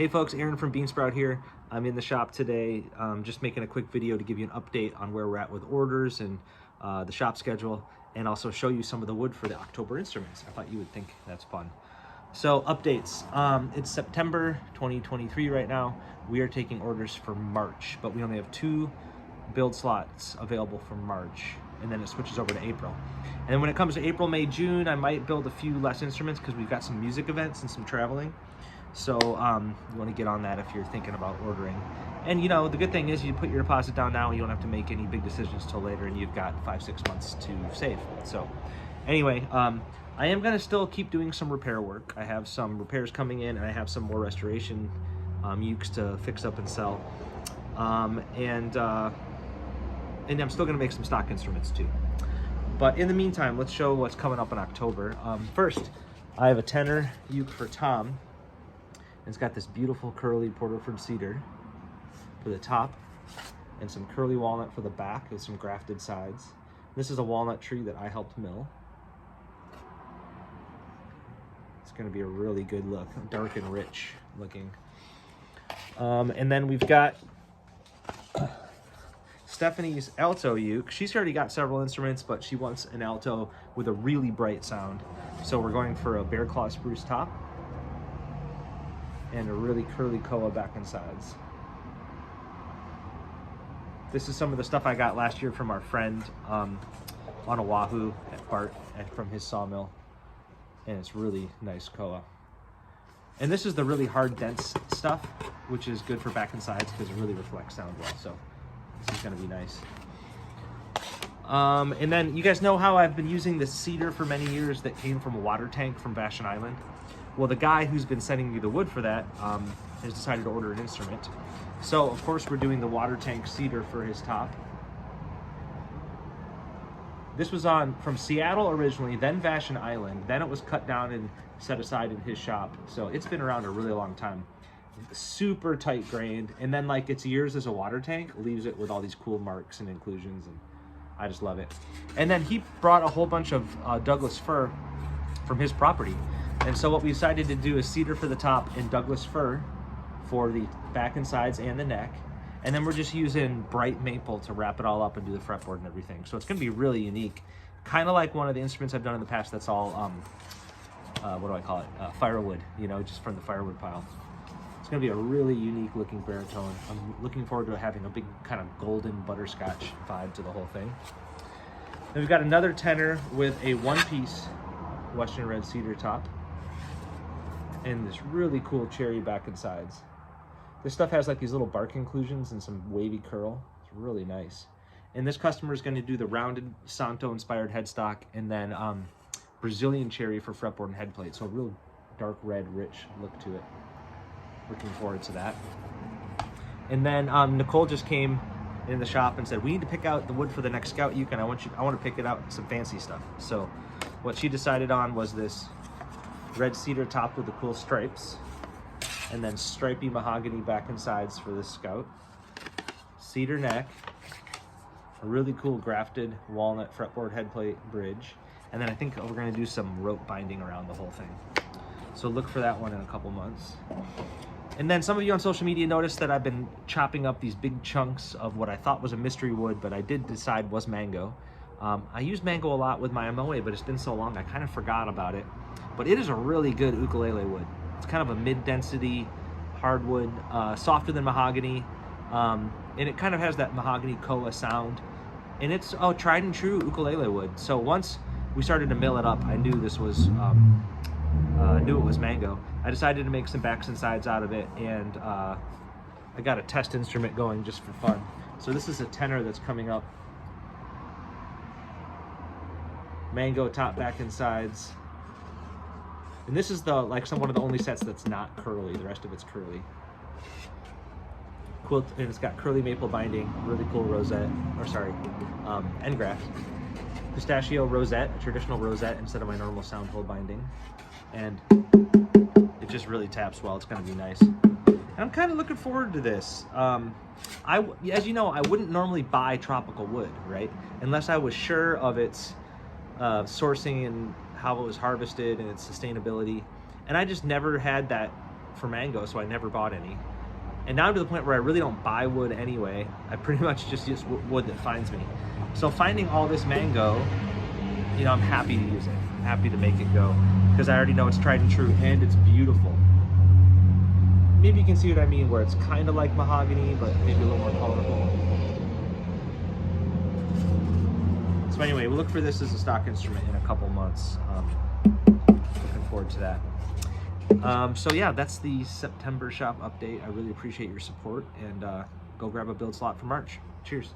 Hey folks, Aaron from Beansprout here. I'm in the shop today, just making a quick video to give you an update on where we're at with orders and the shop schedule, and also show you some of the wood for the October instruments. I thought you would think that's fun. So updates, it's September 2023 right now. We are taking orders for March, but we only have 2 build slots available for March, and then it switches over to April. And then when it comes to April, May, June, I might build a few less instruments because we've got some music events and some traveling. So you want to get on that if you're thinking about ordering. And you know, the good thing is you put your deposit down now, you don't have to make any big decisions till later, and you've got 5-6 months to save. So anyway, I am going to still keep doing some repair work. I have some repairs coming in, and I have some more restoration ukes to fix up and sell. And I'm still going to make some stock instruments too. But in the meantime, let's show what's coming up in October. First, I have a tenor uke for Tom. It's got this beautiful curly Porterford cedar for the top and some curly walnut for the back with some grafted sides. This is a walnut tree that I helped mill. It's going to be a really good look, dark and rich looking. And then we've got Stephanie's alto uke. She's already got several instruments, but she wants an alto with a really bright sound. So we're going for a bear claw spruce top and a really curly koa back and sides. This is some of the stuff I got last year from our friend on Oahu at Bart from his sawmill, and it's really nice koa. And this is the really hard, dense stuff, which is good for back and sides because it really reflects sound well. So this is going to be nice. And then you guys know how I've been using this cedar for many years that came from a water tank from Vashon Island. Well, the guy who's been sending me the wood for that has decided to order an instrument. So, of course, we're doing the water tank cedar for his top. This was from Seattle originally, then Vashon Island. Then it was cut down and set aside in his shop. So it's been around a really long time. Super tight grained. And then, like, its years as a water tank leaves it with all these cool marks and inclusions. And I just love it. And then he brought a whole bunch of Douglas fir from his property. And so what we decided to do is cedar for the top and Douglas fir for the back and sides and the neck. And then we're just using bright maple to wrap it all up and do the fretboard and everything. So it's going to be really unique. Kind of like one of the instruments I've done in the past that's all, what do I call it? Firewood, you know, just from the firewood pile. It's going to be a really unique looking baritone. I'm looking forward to having a big kind of golden butterscotch vibe to the whole thing. Then we've got another tenor with a one-piece Western red cedar top and this really cool cherry back and sides. This stuff has like these little bark inclusions and some wavy curl. It's really nice. And this customer is going to do the rounded Santo inspired headstock and then Brazilian cherry for fretboard and head plate. So a real dark red, rich look to it. Looking forward to that. And then Nicole just came in the shop and said, we need to pick out the wood for the next Scout uke, and I want to pick it out some fancy stuff. So what she decided on was this red cedar top with the cool stripes, and then stripy mahogany back and sides for this Scout, cedar neck, a really cool grafted walnut fretboard headplate bridge, and then I think we're going to do some rope binding around the whole thing. So look for that one in a couple months. And then some of you on social media noticed that I've been chopping up these big chunks of what I thought was a mystery wood, but I did decide was mango. I use mango a lot with my MOA, but it's been so long I kind of forgot about it. But it is a really good ukulele wood. It's kind of a mid-density hardwood, softer than mahogany, and it kind of has that mahogany koa sound. And it's tried and true ukulele wood. So once we started to mill it up, I knew this was knew it was mango. I decided to make some backs and sides out of it, and I got a test instrument going just for fun. So this is a tenor that's coming up. Mango top, back and sides. And this is one of the only sets that's not curly. The rest of it's curly. Quilt, and it's got curly maple binding, really cool rosette, end graft. Pistachio rosette, a traditional rosette instead of my normal sound hole binding. And it just really taps well. It's going to be nice. And I'm kind of looking forward to this. As you know, I wouldn't normally buy tropical wood, right? Unless I was sure of its sourcing and how it was harvested and its sustainability. And I just never had that for mango, so I never bought any. And now I'm to the point where I really don't buy wood anyway. I pretty much just use wood that finds me. So finding all this mango, you know, I'm happy to use it. I'm happy to make it go, because I already know it's tried and true, and it's beautiful. Maybe you can see what I mean, where it's kind of like mahogany, but maybe a little more colorful. So anyway, we'll look for this as a stock instrument in a couple months. Looking forward to that. So yeah, that's the September shop update. I really appreciate your support, and go grab a build slot for March. Cheers.